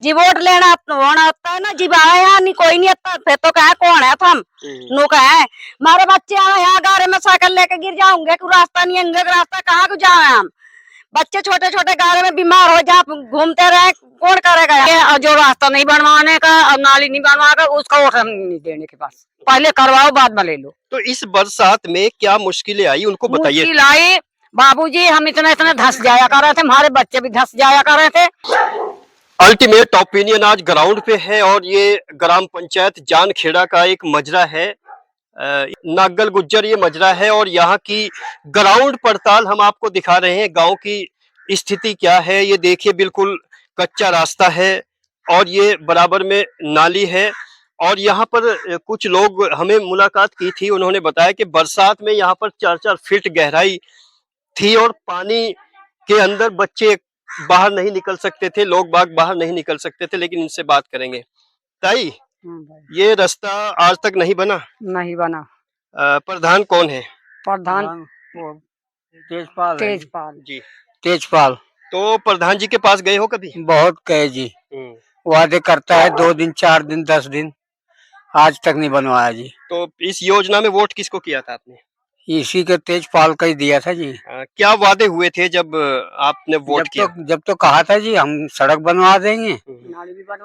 जी vote लेना होना होता है ना जी, आए यहाँ नहीं कोई नहीं आता, फिर तो कहा कौन है हम नु कहे मारे बच्चे आए यहाँ गारे में साइकिल लेके गिर जाऊंगे, रास्ता नहीं है, रास्ता कहाँ को जाए हम, बच्चे छोटे छोटे गारे में बीमार हो जा घूमते रहे, कौन करेगा। और जो रास्ता नहीं बनवाने का और नाली नहीं बनवा उसका वोट हम नहीं देने के पास, पहले करवाओ बाद में ले लो। तो इस बरसात में क्या मुश्किलें आई उनको बताइए। मुश्किल आई बाबूजी, हम इतना इतना धंस जाया कर रहे थे, हमारे बच्चे भी धंस जाया कर रहे थे। अल्टीमेट ओपिनियन आज ग्राउंड पे है और ये ग्राम पंचायत जानखेड़ा का एक मजरा है, नागल गुज्जर ये मजरा है और यहाँ की ग्राउंड पड़ताल हम आपको दिखा रहे हैं। गांव की स्थिति क्या है ये देखिए, बिल्कुल कच्चा रास्ता है और ये बराबर में नाली है। और यहाँ पर कुछ लोग हमें मुलाकात की थी, उन्होंने बताया कि बरसात में यहाँ पर 4-4 फीट गहराई थी और पानी के अंदर बच्चे बाहर नहीं निकल सकते थे, लोग बाग बाहर नहीं निकल सकते थे। लेकिन इनसे बात करेंगे। ताई, ये रास्ता आज तक नहीं बना? नहीं बना। प्रधान कौन है? प्रधान तेजपाल जी, तेजपाल। तो प्रधान जी के पास गए हो कभी? बहुत कहे जी, वादे करता है 2 दिन 4 दिन 10 दिन, आज तक नहीं बनवाया जी। तो इस योजना में वोट किसको किया था आपने? इसी के तेजपाल का ही दिया था जी। क्या वादे हुए थे जब आपने वोट किया? जब तो कहा था जी हम सड़क बनवा देंगे,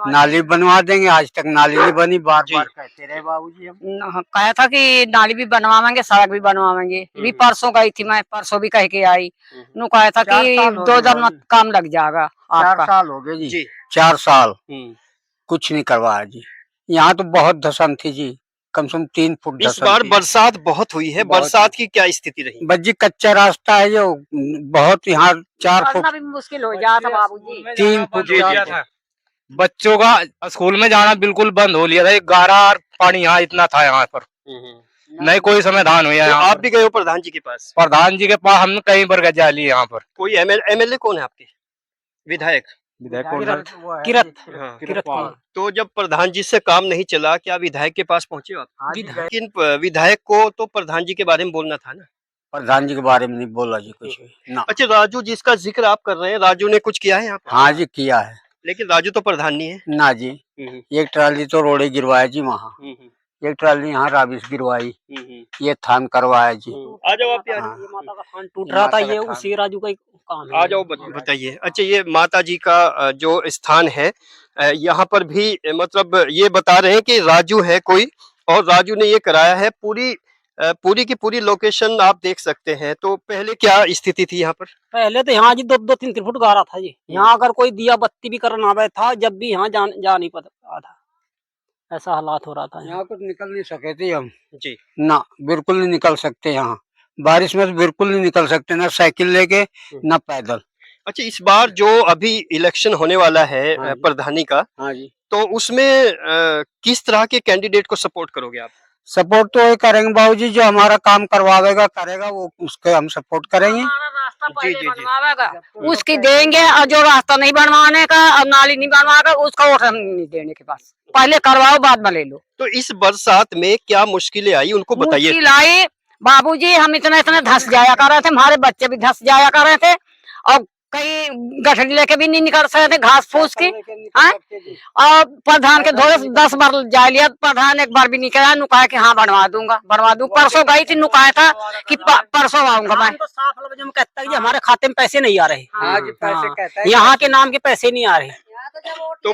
नाली बनवा देंगे, आज तक नाली नहीं बनी, बार बार कहते रहे बाबूजी। हम कहा था कि नाली भी बनवाएंगे, सड़क भी बनवाएंगे। भी परसों गई थी मैं, परसों भी कह के आई, नु कहा था कि 2 दिन में काम लग जाएगा। 4 साल हो गए जी, 4 साल कुछ नहीं करवाया जी। यहाँ तो बहुत धसन थी जी, कम से कम 3 फुट इस बार बरसात बहुत हुई है, बरसात की क्या स्थिति रही? बस जी कच्चा रास्ता है जो बहुत, यहाँ 4 फुट भी मुश्किल हो जाता बाबूजी, 3 फुट था। बच्चों का स्कूल में जाना बिल्कुल बंद हो लिया था, एक गारा और पानी यहाँ इतना था यहाँ पर, नहीं कोई समाधान हुआ। तो आप भी गए हो प्रधान जी के पास? प्रधान जी के पास हम कहीं पर जा लिए। यहाँ पर कोई एमएलए कौन है आपके? विधायक? किरत। तो जब प्रधान जी से काम नहीं चला, क्या विधायक के पास पहुंचे आप? लेकिन विधायक को तो प्रधान जी के बारे में बोलना था ना। प्रधान जी के बारे में नहीं बोला जी कुछ भी ना। अच्छा, राजू जिसका जिक्र आप कर रहे हैं, राजू ने कुछ किया है यहाँ पर? हाँ जी किया है, लेकिन राजू तो प्रधान नहीं है ना जी। एक ट्राली तो रोड़े गिरवाया जी वहाँ, एक ट्राली यहाँ राबिस गिरवाई, ये थान करवाया जी। आ जाओ आप यार। माता का थान टूट रहा था, ये उसी राजू का काम है। आ जाओ बताइए। अच्छा, ये माता जी का जो स्थान है, यहाँ पर भी मतलब ये बता रहे हैं कि राजू है कोई और राजू ने ये कराया है। पूरी की पूरी लोकेशन आप देख सकते हैं। तो पहले क्या स्थिति थी यहाँ पर? पहले तो यहाँ जी 2-2 3-3 फुट गारा था जी। यहाँ अगर कोई दिया बत्ती भी करना आवे था, जब भी यहाँ जा नहीं पाता था, ऐसा हालात हो रहा था। यहाँ कुछ निकल नहीं सके थे हम जी ना, बिल्कुल नहीं निकल सकते यहाँ, बारिश में तो बिल्कुल नहीं निकल सकते, ना साइकिल लेके ना पैदल। अच्छा, इस बार जो अभी इलेक्शन होने वाला है प्रधानी का, हाँ जी, तो उसमें किस तरह के कैंडिडेट को सपोर्ट करोगे आप? सपोर्ट तो ये करेंगे बाबूजी, जो हमारा काम करवाएगा करेगा वो, उसके हम सपोर्ट करेंगे। रास्ता बनवाएगा उसकी देंगे, और जो रास्ता नहीं बनवाने का और नाली नहीं बनवाएगा उसका वोट हम नहीं देने के पास, पहले करवाओ बाद में ले लो। तो इस बरसात में क्या मुश्किलें आई उनको बताइए। मुश्किल आई बाबूजी, हम इतना इतना धंस जाया कर रहे थे, हमारे बच्चे भी धंस जाया कर रहे थे, और कहीं गठरी लेके भी नहीं निकल सकते थे घास फूस की। और प्रधान के धोरे 10 बार जा लिया, प्रधान एक बार भी नहीं कहा, नुकाया कि हाँ बनवा दूंगा बनवा दूंगा। परसों गई थी, नुकाया था कि परसों आऊंगा मैं। तो साफ लफ्ज में कहता है कि हमारे खाते में पैसे नहीं आ रहे, यहाँ के नाम के पैसे नहीं आ रहे। तो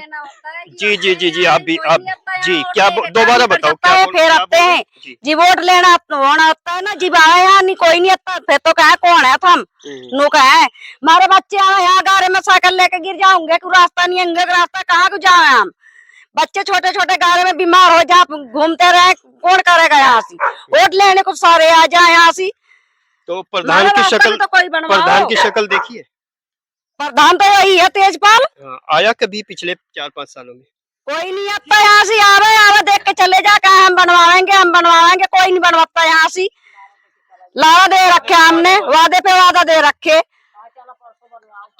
जी आप जी क्या दोबारा बताओ क्या फिर आते हैं जी वोट लेना होना होता है ना जी, आए यहाँ नहीं कोई नहीं आता, फिर तो कहा कौन है हम नु कहे मारे बच्चे आए यहाँ गारे में साइकिल लेके गिर जाऊंगे, रास्ता नहीं है, रास्ता कहाँ को जाए हम, बच्चे छोटे छोटे गारे में बीमार हो जा घूमते रहे, कौन करेगा यहाँ से, वोट लेने को सारे आ जाए यहाँ से। तो प्रधान की शक्ल देखिए, प्रधान तो यही है तेजपाल। आया कभी पिछले 4-5 सालों में? कोई नहीं आता यहाँ से, आवे देख के चले जा, कहा हम बनवाएंगे, कोई नहीं बनवाता यहाँ से। लावा दे रखे हमने, वादे पे वादा दे रखे।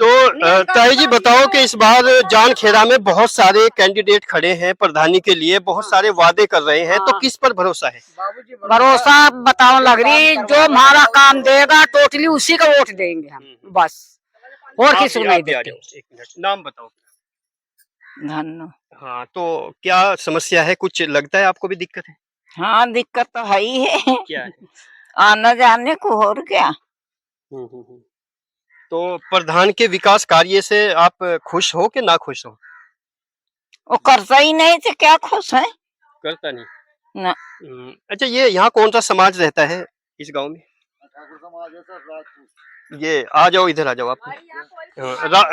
तो ताई जी बताओ कि इस बार जानखेड़ा में बहुत सारे कैंडिडेट खड़े हैं प्रधानी के लिए, बहुत सारे वादे कर रहे हैं, तो किस पर भरोसा है? भरोसा बताओ लग रही, जो हमारा काम देगा टोटली उसी का वोट देंगे हम, बस और किसी को नहीं देते। एक मिनट, नाम बताओ। धन्नो। हाँ, तो क्या समस्या है? कुछ लगता है आपको भी दिक्कत है? हाँ, दिक्कत तो है ही है। क्या है? आना जाने को और क्या। हम्म। तो प्रधान के विकास कार्य से आप खुश हो कि ना खुश हो? वो करता ही नहीं तो क्या खुश है करता नहीं। ना। अच्छा, ये यहाँ कौन सा समाज रहता है इस गांव में? ये आ जाओ, इधर आ जाओ आप।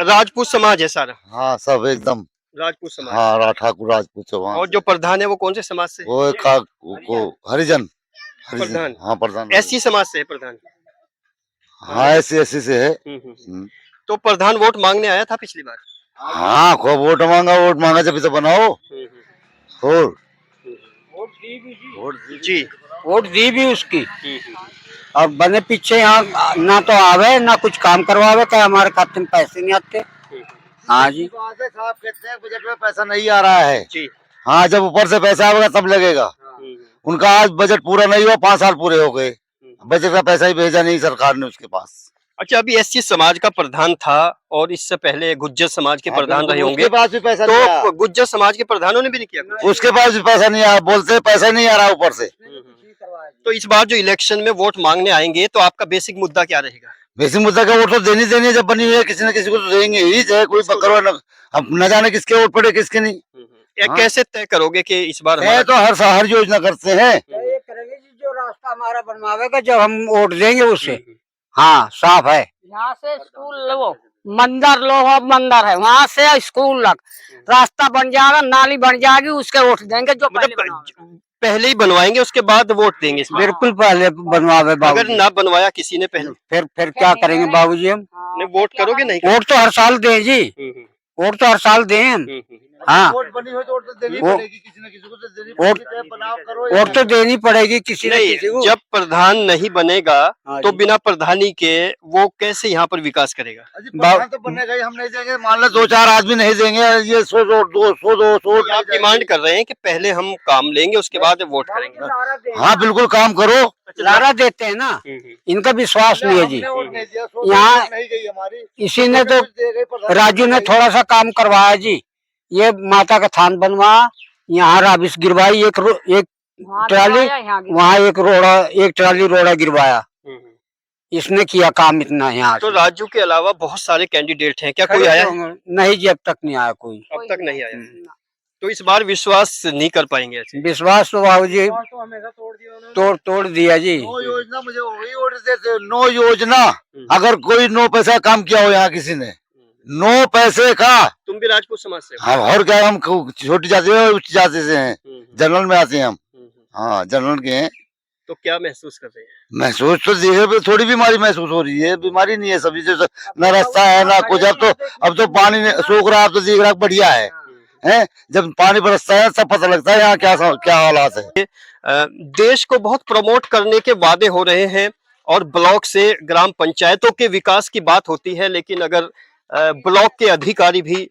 राजपूत समाज है सारा। हाँ सब एकदम। राजपूत समाज। हाँ ठाकुर राजपूत चौहान। और जो प्रधान है वो कौन से समाज से? वो को हरिजन। प्रधान हाँ प्रधान एससी समाज से है प्रधान। हाँ ऐसी से है। तो प्रधान वोट मांगने आया था पिछली बार। हाँ खूब वोट मांगा जब तो बनाओ। और जी, वोट दी भी उसकी। अब बने पीछे यहाँ ना तो आवे ना कुछ काम करवावे, क्या हमारे खाते में पैसे नहीं आते। हाँ जी, साहब कहते हैं बजट में पैसा नहीं आ रहा है जी। हाँ जब ऊपर से पैसा आएगा तब लगेगा। उनका आज बजट पूरा नहीं हुआ, 5 साल पूरे हो गए, बजट का पैसा ही भेजा नहीं सरकार ने उसके पास। अच्छा, अभी एससी समाज का प्रधान था और इससे पहले गुज्जर समाज के प्रधान रहे होंगे। उसके पास भी पैसा तो नहीं आया। गुज्जर समाज के प्रधानों ने भी नहीं किया कुछ? उसके पास भी पैसा नहीं आया, बोलते हैं पैसा नहीं आ रहा ऊपर से। तो इस बार जो इलेक्शन में वोट मांगने आएंगे तो आपका बेसिक मुद्दा क्या रहेगा? बेसिक मुद्दा का वोट तो देनी है, जब बनी हुई है किसी न किसी को तो देंगे ही, चाहे कोई बकरवा न, अब न जाने किसके वोट पड़े किसके नहीं। हाँ। कैसे तय करोगे कि इस बार है तो हर योजना करते हैं। ये करेंगे जी, जो रास्ता हमारा बनवावेगा जब हम वोट देंगे उससे। हाँ साफ है। यहाँ से स्कूल लो, मंदिर लो, मंदिर है वहाँ से स्कूल लग, रास्ता बन जाएगा, नाली बन जाएगी, उसके वोट देंगे जो पहले बनाओगे। पहले ही बनवाएंगे उसके बाद वोट देंगे इसमें? बिल्कुल पहले बनवावे अगर बाबूजी। ना बनवाया किसी ने पहले फिर क्या करेंगे बाबूजी हम? नहीं, वोट करोगे नहीं? वोट तो हर साल दें जी, वोट तो हर साल दें हम। हाँ वोट बनी हुई तो वोट तो देनी वो- पड़ेगी, किसी न किसी को तो देनी वोट- पड़ेगी, चाहे बनाव करो या वोट तो देनी पड़ेगी किसी न किसी नहीं, को। जब प्रधान नहीं बनेगा हाँ तो जी। बिना प्रधानी के वो कैसे यहाँ पर विकास करेगा? अजी प्रधान तो बनेगा ही, हम नहीं देंगे। मान लो 2-4 आदमी नहीं देंगे, ये 100 वोट आप डिमांड कर रहे हैं कि पहले हम काम लेंगे उसके बाद वोट करेंगे। हाँ बिल्कुल काम करो। लारा देते हैं ना, इनका विश्वास नहीं है जी। यहाँ इसी ने तो राजू ने थोड़ा सा काम करवाया जी, ये माता का थान बनवाया, यहाँ राबिस गिरवाई, एक ट्राली वहाँ एक ट्राली रोड़ा गिरवाया, इसने किया काम इतना यहाँ तो से। राजू के अलावा बहुत सारे कैंडिडेट हैं, क्या कोई आया है? नहीं जी, अब तक नहीं आया कोई। अब तक नहीं आया। तो इस बार विश्वास नहीं कर पाएंगे ऐसे? विश्वास तो बाबूजी तोड़ दिया जी। नो योजना मुझे वही ऑर्डर देते, नो योजना। अगर कोई 9 पैसा का काम किया हो यहाँ किसी ने, 9 पैसे का। तुम भी राजपूत समाज से हो? हाँ और क्या, हम छोटी जाति है उच्च जाति से हैं, जनरल में आते हैं हम। हाँ जनरल के हैं। तो क्या महसूस कर रहे हैं? महसूस तो देखे थोड़ी बीमारी महसूस हो रही है, बीमारी नहीं है सभी से, न रास्ता है ना कुछ। अब तो पानी सूख रहा है, अब तो देख रहा बढ़िया है। हैं जब पानी बरसता है तब पता लगता है यहाँ क्या हालात है। देश को बहुत प्रमोट करने के वादे हो रहे हैं और ब्लॉक से ग्राम पंचायतों के विकास की बात होती है, लेकिन अगर ब्लॉक के अधिकारी भी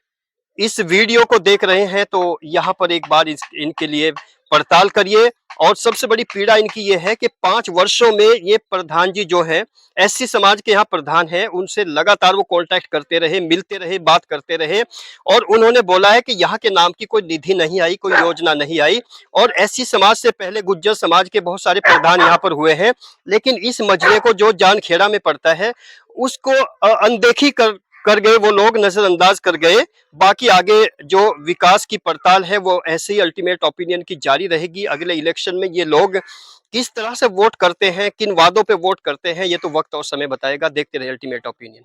इस वीडियो को देख रहे हैं तो यहाँ पर एक बार इनके लिए पड़ताल करिए। और सबसे बड़ी पीड़ा इनकी ये है कि 5 वर्षों में ये प्रधान जी जो है एससी समाज के यहाँ प्रधान है, उनसे लगातार वो कांटेक्ट करते रहे, मिलते रहे, बात करते रहे और उन्होंने बोला है कि यहाँ के नाम की कोई निधि नहीं आई, कोई योजना नहीं आई। और एससी समाज से पहले गुज्जर समाज के बहुत सारे प्रधान यहाँ पर हुए हैं, लेकिन इस मजरे को जो जानखेड़ा में पड़ता है उसको अनदेखी कर गए वो लोग, नजरअंदाज कर गए। बाकी आगे जो विकास की पड़ताल है वो ऐसे ही अल्टीमेट ओपिनियन की जारी रहेगी। अगले इलेक्शन में ये लोग किस तरह से वोट करते हैं, किन वादों पे वोट करते हैं, ये तो वक्त और समय बताएगा। देखते रहे अल्टीमेट ओपिनियन।